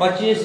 25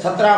17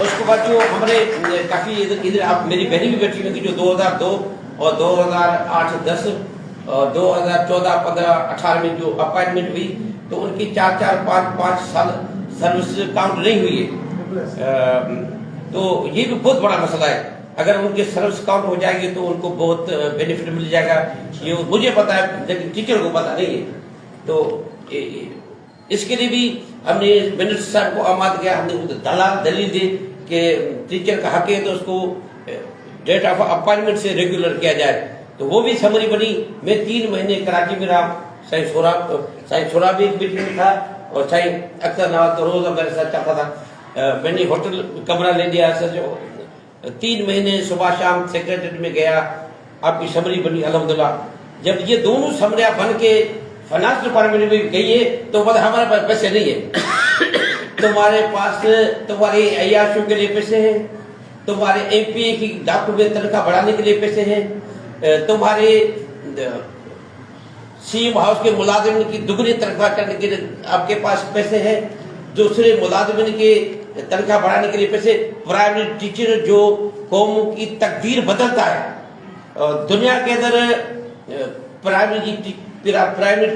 اس کے بعد جو ہمارے کافی ادھر آپ میری بہنیں بھی بیٹھی ہوئی جو 2002 اور 2008-10 اور 2014-15-18 میں جو اپائنٹمنٹ ہوئی تو ان کی 4-4-5-5 سال سروس کاؤنٹ نہیں ہوئی ہے. تو یہ بھی بہت بڑا مسئلہ ہے. اگر ان کے سروس کاؤنٹ ہو جائے گی تو ان کو بہت بینیفٹ مل جائے گا. یہ مجھے پتا ہے لیکن ٹیچر کو پتا نہیں ہے. تو اس کے لیے بھی ہم نے منسٹر صاحب کو آماد کیا. ہم نے دلیل دی کہ ٹیچر کا حق ہے تو اس کو ڈیٹ آف اپائنٹمنٹ سے ریگولر کیا جائے. تو وہ بھی سمری بنی. میں 3 مہینے کراچی میں رہا. سائیں سورا بھی ایک میٹنگ میں تھا اور سائیں اکثر نواز تو روز میرے ساتھ چلتا تھا. میں نے ہوٹل کمرہ لے لیا. 3 مہینے صبح شام سیکریٹریٹ میں گیا. آپ کی سمری بنی الحمدللہ. جب یہ دونوں سمریاں بن کے فائنانس ڈپارٹمنٹ میں گئی ہے تو بولے ہمارے پاس پیسے نہیں ہے. تمہارے پاس تمہارے عیاشوں کے لیے پیسے ہیں, تمہارے ایم پی اے کی ڈاکٹر میں تنخواہ بڑھانے کے لیے پیسے ہیں, تمہارے سی ایم ہاؤس کے ملازمین کی دگنی تنخواہ کرنے کے لیے آپ کے پاس پیسے ہیں, دوسرے ملازمین کے تنخواہ بڑھانے کے لیے پیسے. پرائمری ٹیچر جو قوم کی تقدیر بدلتا ہے. دنیا کے اندر پرائمری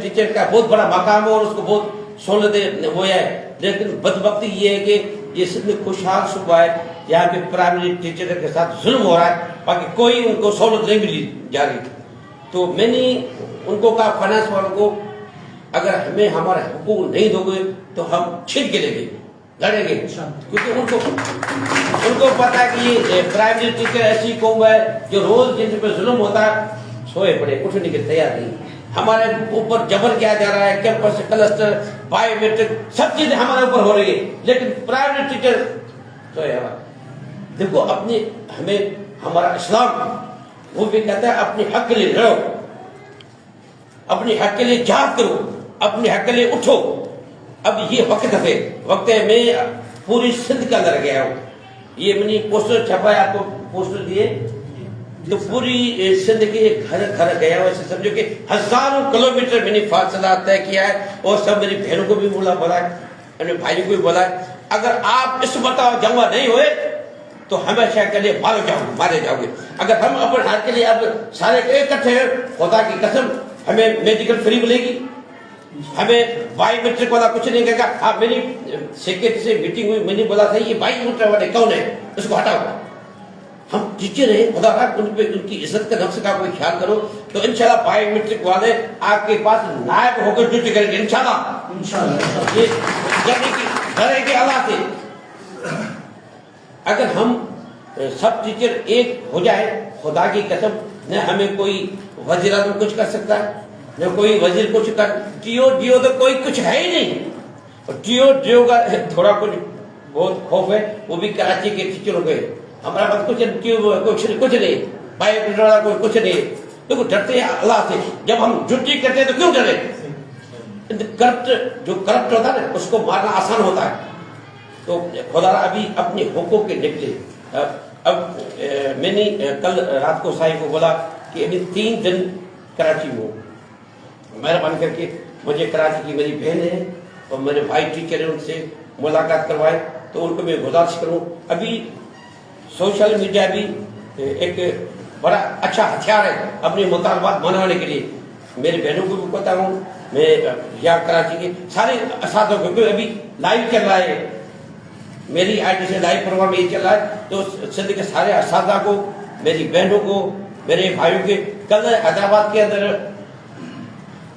ٹیچر کا بہت بڑا مقام ہے اور اس کو بہت سہولتیں ہوا ہے. لیکن بدبختی یہ ہے کہ یہ سب میں خوشحال صوبہ ہے جہاں پہ پرائمری ٹیچر کے ساتھ ظلم ہو رہا ہے, باقی کوئی ان کو سہولت نہیں ملی جا رہی. تو میں نے ان کو کہا فائنانس والوں کو اگر ہمیں ہمارے حقوق نہیں دو گے تو ہم چھین کے لیں گے, لڑیں گے. کیونکہ ان کو پتا ہے کہ یہ پرائمری ٹیچر ایسی قوم ہے جو روز جن پہ ظلم ہوتا ہے سوئے پڑے اٹھنے کے تیار نہیں. ہمارے اوپر جبر کیا جا رہا ہے, کیمپس کلسٹر بایو میٹرک سب چیزیں ہمارے اوپر ہو رہی ہے, لیکن پرائمری ٹیچر سوئے. دیکھو اپنی ہمیں ہمارا اسلام وہ بھی کہتا ہے اپنے حق کے لیے لڑو, اپنے حق کے لیے جہاد کرو, اپنے حق کے لیے اٹھو. اب یہ وقت ہے. میں پوری سندھ کے اندر گیا ہوں. یہ میں نے پوسٹر چھپایا, آپ کو پوسٹر دیے تو پوری سندھ کے گھر گھر گیا ہوں. ایسے سمجھو کہ ہزاروں کلومیٹر میں نے فاصلہ طے کیا ہے اور سب میری بہنوں کو بھی بولا ہے, اپنے بھائیوں کو بھی بولا ہے اگر آپ اس مرتبہ جمع نہیں ہوئے تو ہمیشہ کے لیے مارے جاؤ گے. اگر ہم اپنے ہاتھ کے لیے اب سارے اکٹھے ہیں, خدا کی قسم ہمیں میڈیکل فری ملے گی, ہمیں بایو میٹرک والا کچھ نہیں کہے گا. آپ میری سیکرٹری سے میٹنگ ہوئی, میں نے بولا تھا یہ بایو میٹرک والے کون ہے, اس کو ہٹاؤ. ہم ٹیچر ہیں, خدا رہا ان پہ ان کی عزت کا نفس کا کوئی خیال کرو. تو انشاءاللہ بایو میٹرک والے آپ کے پاس نائب ہو کر ڈیوٹی کریں گے انشاءاللہ. یہ ڈرے کے اللہ سے اگر ہم سب ٹیچر ایک ہو جائے, خدا کی قسم نہ ہمیں کوئی وزیر اعظم کچھ کر سکتا ہے, نہ کوئی وزیر کچھ کر. ڈیو تو کوئی کچھ ہے ہی نہیں. ڈیو کا تھوڑا بہت خوف ہے, وہ بھی کراچی کے ٹیچر ہو گئے. ہمارا پاس کچھ نہیں, بھائی کوئی کچھ نہیں. دیکھو ڈرتے ہیں اللہ سے. جب ہم ڈیوٹی کرتے ہیں تو کیوں ڈرے؟ جو کرپٹ ہوتا ہے نا اس کو مارنا آسان ہوتا ہے. تو خدا ابھی اپنے حقوق کے نکلے. اب میں نے کل رات کو صاحب کو بولا کہ ابھی 3 دن کراچی میں ہوں, مہربانی کر کے مجھے کراچی کی میری بہن ہے اور میرے بھائی ٹیچر ہیں, ان سے ملاقات کروائے تو ان کو میں گزارش کروں. ابھی سوشل میڈیا بھی ایک بڑا اچھا ہتھیار ہے اپنے مطالبات منانے کے لیے. میری بہنوں کو بھی پتا ہوں, میں یہاں کراچی کے سارے اساتذہ کو ابھی لائیو چل رہا ہے, میری آئی ڈی سے لائیو پروگرام یہ چل رہا ہے. تو سندھ کے سارے اساتذہ کو, میری بہنوں کو, میرے بھائیوں کے, کل حیدرآباد کے اندر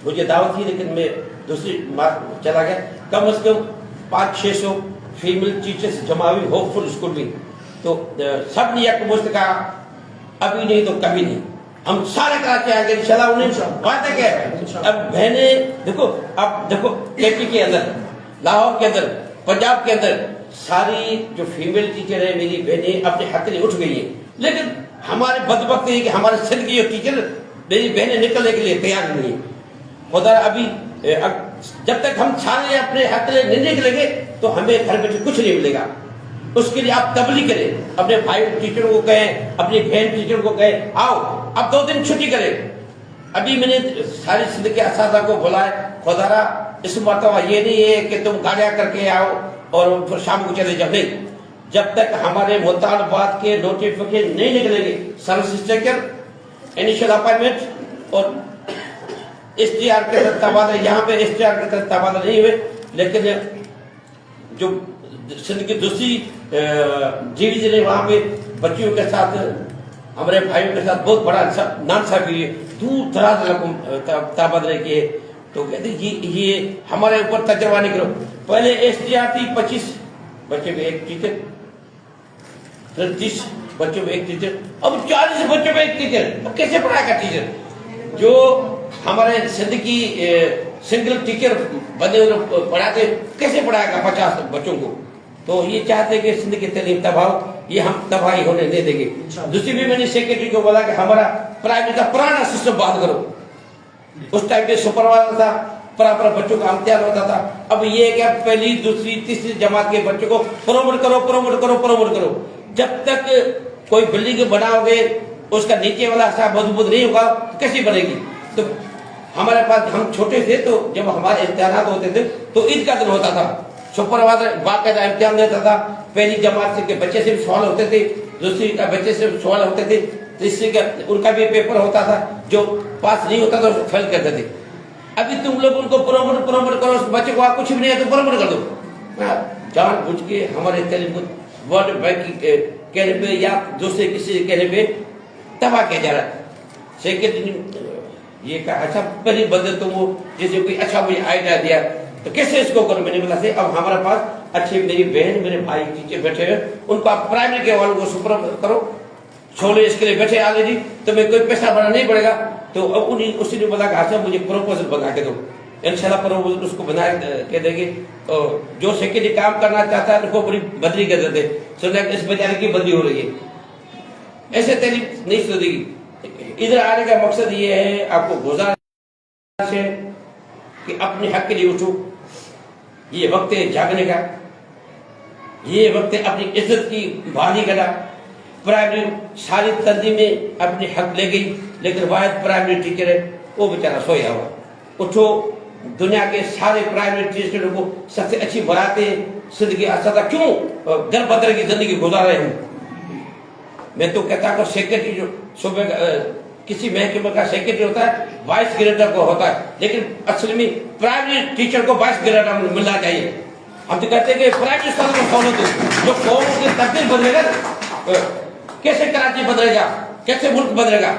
مجھے دعوت تھی لیکن میں دوسری بات چلا گیا. کم از کم 500-600 فیمل ٹیچرز جمع ہوئی ہوپ فل اسکول میں. تو سب نے یک مشت کہا ابھی نہیں تو کبھی نہیں, ہم سارے کراچی آئیں گے انشاءاللہ. انہیں بات ہے کیا اب بہنیں دیکھو, اب دیکھو کے پی کے اندر, لاہور کے اندر, پنجاب کے اندر ساری جو فیمیل ٹیچر ہیں میری بہنیں اپنے حق لیے اٹھ گئی ہیں. لیکن ہمارے بدبخت ہے کہ ہمارے سندھ کی جو ٹیچر میری بہنیں نکلنے کے لیے تیار نہیں ہے. خدا ابھی جب تک ہم سارے اپنے حق لیے نہیں نکلیں گے تو ہمیں گھر بیٹھے کچھ نہیں ملے گا. اس کے لیے آپ تبلیغ کریں, اپنے بھائی ٹیچروں کو کہیں, اپنی بہن ٹیچر کو کہیں آؤ اب 2 دن چھٹی کریں. ابھی میں نے سارے سندھ کے اساتذہ کو بلایا, خدا را اس مرتبہ یہ نہیں ہے کہ تم گاڑیاں کر کے آؤ اور پھر شام کو چلے جاؤ، نہیں، جب تک ہمارے مطالبات کے نوٹیفکیشن نہیں نکلیں گے، سروس اسٹرکچر، انیشل اپائنٹمنٹ اور STR کے تبادلے، یہاں پہ STR کے تبادلے نہیں ہوئے، لیکن جو سندھ کی دوسری ڈویژن ہے وہاں پہ بچیوں کے ساتھ، ہمارے بھائیوں کے ساتھ بہت بڑا ناانصافی ہے، دور دراز تبادلے کیے، تو کہتے یہ ہمارے اوپر تجربہ نہیں کرو. پہلے STR تھی 25 بچوں میں ایک ٹیچر، پھر 30 بچوں میں ایک ٹیچر، اب 40 بچوں میں ایک ٹیچر. اب کیسے پڑھائے گا ٹیچر؟ جو ہمارے سندھ کی سنگل ٹیچر بندے پڑھاتے، کیسے پڑھائے گا 50 بچوں کو؟ تو یہ چاہتے کہ سندھ کی تعلیم تباہ ہو، یہ ہم تباہی ہونے نہیں دیں گے. دوسری بھی میں نے سیکرٹری کو بولا کہ ہمارا پرائمری کا پرانا سسٹم بحال کرو. اس ٹائم پہ سپروائزر تھا، پراپر بچوں کا امتحان ہوتا تھا. اب یہ کہ پہلی دوسری تیسری جماعت کے بچوں کو پروموٹ کرو پروموٹ کرو پروموٹ کرو. جب تک کوئی بلڈنگ بناؤ گے اس کا نیچے والا حصہ مضبوط نہیں ہوگا تو کیسے بنے گی؟ تو ہمارے پاس، ہم چھوٹے تھے تو جب ہمارے امتحانات ہوتے تھے تو عید کا دن ہوتا تھا، سپروائزر باقاعدہ امتحان دیتا تھا. پہلی جماعت کے بچے سے بھی سوال ہوتے تھے، دوسری کا بچے سے سوال ہوتے تھے، تیسری کا ان کا بھی پیپر ہوتا تھا، جو پاس نہیں ہوتا تھا اس کو فیل کرتے تھے. ابھی تم لوگ ان کو پروموٹ کرو، اس بچے کو آپ کچھ بھی نہیں ہے تو پروموٹ کر دو. جان بوجھ کے ہمارے تعلیم کو ورلڈ بینک کے کہنے پہ یا دوسرے کسی کہنے پہ تباہ کیا جا رہا ہے. سیکرٹری یہ کہا اچھا پہلی بندے تو وہ جیسے کوئی اچھا مجھے آئیڈیا دیا تو کیسے اس کو کروں؟ میں نے بولا سے اب ہمارے پاس اچھے میری بہن میرے بھائی ٹیچر بیٹھے ہیں، ان کو آپ پرائمری کے والوں کو سپر کرو، چھوڑے اس کے لیے بیٹھے آلے جی تو میں کوئی پیسہ بنا نہیں پڑے گا. تو اب اسی نے بولا کہ اچھا مجھے پروپوزل بنا کے دو. انشاءاللہ پروپوزل اس کو بنا کے دیں گے. جو سیکرٹری کام کرنا چاہتا ہے ان کو بڑی بدلی کر دیتے، سننا اس بیچارے کی بدلی ہو رہی ہے. ایسے تعلیم نہیں سدھرے گی. ادھر آنے کا مقصد یہ ہے، آپ کو گزارش ہے کہ اپنے حق کے لیے اٹھو. یہ وقت ہے جاگنے کا، یہ وقت ہے اپنی عزت کی بحالی کرنا. پرائمری ساری تنظیمیں اپنی حق لے گئی، لیکن واحد پرائمری ٹیچر ہے وہ بیچارہ سویا ہوا. اٹھو، دنیا کے سارے پرائمری ٹیچروں کو سب سے اچھی بناتے ہیں. سندھ کے اساتذہ کیوں در بدر کی زندگی گزار رہے ہیں؟ میں تو کہتا ہوں سیکرٹری جو صوبے کسی محکمے کا سیکرٹری ہوتا ہے وائس گریڈر کو ہوتا ہے، لیکن اصل میں پرائمری ٹیچر کو وائس گریڈر ملنا چاہیے. ہم تو کہتے ہیں کہ پرائمری اسکول کو فالو دو، جو قوم کی تبدیل بدلے گا، کیسے کراچی بدلے گا، کیسے ملک بدلے گا؟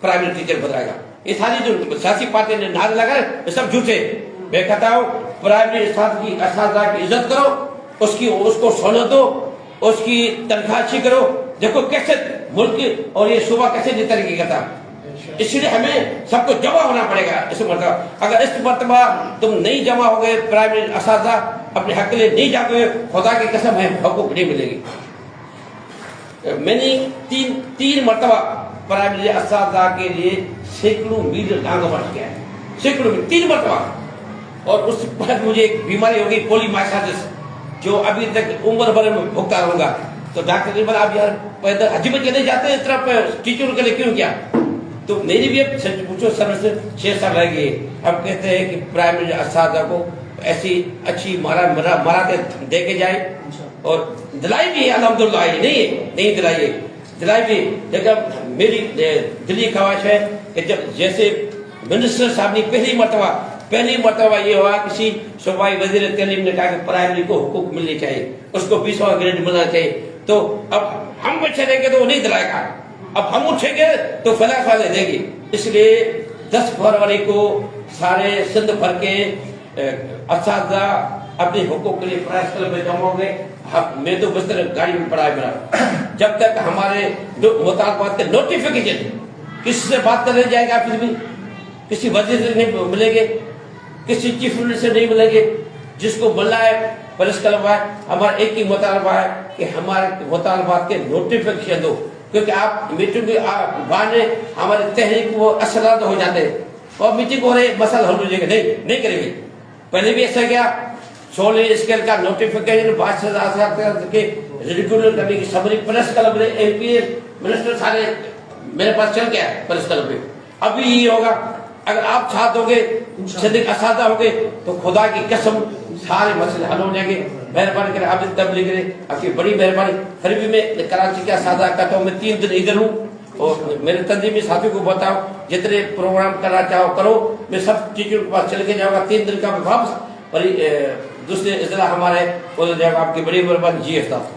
پرائمری ٹیچر بدلے گا. یہ ساری جو سیاسی پارٹی نے نعرے لگائے یہ سب جھوٹے. میں کہتا ہوں پرائمری اساتذہ کی عزت کرو، اس کو سہولت دو، اس کی تنخواہ اچھی کرو. دیکھو کیسے ملک اور یہ صوبہ کیسے ترقی کرتا. اس لیے ہمیں سب کو جمع ہونا پڑے گا اس مرتبہ. اگر اس مرتبہ تم نہیں جمع ہو گئے، پرائمری اساتذہ اپنے حق کے لیے نہیں جاگے ہوئے، خدا کی قسم ہے حقوق نہیں ملے گی. میں نے تین مرتبہ پرائمری اساتذہ کے لیے سینکڑوں میل ٹانگوں پر کیا ہے، سینکڑوں میل 3 مرتبہ. اور اس بعد مجھے ایک بیماری ہو گئی پولیمائسائٹس، جو ابھی تک عمر بھر میں بھگتا رہوں گا. تو ڈاکٹر نے بولا آپ یار پیدل حج میں چلے جاتے ہیں، اس طرح ٹیچروں کے لیے کیوں کیا؟ تو میری بھی اب سچ پوچھو سروس 6 سال رہ گئی. اب کہتے ہیں کہ پرائمری اساتذہ کو ایسی اچھی مراحت دے کے جائے، اور دلائی بھی ہے الحمدللہ. نہیں دلائی بھی. لیکن میری دلی خواہش ہے کہ جب جیسے منسٹر صاحب نے پہلی مرتبہ یہ ہوا کسی صوبائی وزیر تعلیم نے کہا کہ پرائمری کو حقوق ملنے چاہیے، اس کو 20واں گریڈ ملنا چاہیے. تو اب ہم چلیں گے تو وہ نہیں دلائے گا، اب ہم اٹھیں گے تو فلاح دے گی. اس لیے 10 فروری کو سارے سندھ بھر کے اساتذہ اپنے حقوق کے لیے پرائس کلب میں جمع ہو گئے. میں تو بس گاڑی میں پڑا ہے میرا. جب تک ہمارے مطالبات کے نوٹیفیکیشن کسی سے بات کرنے جائے گا، پھر بھی کسی وزیر سے نہیں ملیں گے، کسی چیف منسٹر سے نہیں ملیں گے. جس کو ملنا ہے پریس کلب ہے. ہمارا ایک ہی مطالبہ ہے کہ ہمارے مطالبات کے نوٹیفیکیشن دو، کیونکہ آپ میٹنگ کے بہانے ہمارے تحریک وہ اثرات ہو جاتے ہیں، اور میٹنگ ہو رہے مسئلہ حل ہو جائے گا. نہیں کریں گے. پہلے بھی ایسا کیا 16 اسکیل کا نوٹیفیکیشن 5,000 کے ریگولر کرنے کی سمری پریس کلب نے MP منسٹر سارے میرے پاس چل گیا پریس کلب میں. ابھی یہی ہوگا. اگر آپ ساتھ ہوگے، صدیق اساتذہ ہوگے، تو خدا کی قسم سارے مسئلے حل ہو جائیں گے. مہربانی کریں عابد تبلیغ کریں, آپ کی بڑی مہربانی. پھر بھی میں کراچی کا سادہ کرتا ہوں, میں 3 دن ادھر ہوں اور میرے تنظیمی ساتھیوں کو بتاؤ جتنے پروگرام کرنا چاہو کرو. میں سب ٹیچروں کے پاس چل کے جاؤں گا 3 دن کا, میں واپس دوسرے اضلاع ہمارے آپ کی بڑی مہربانی. جی استاد.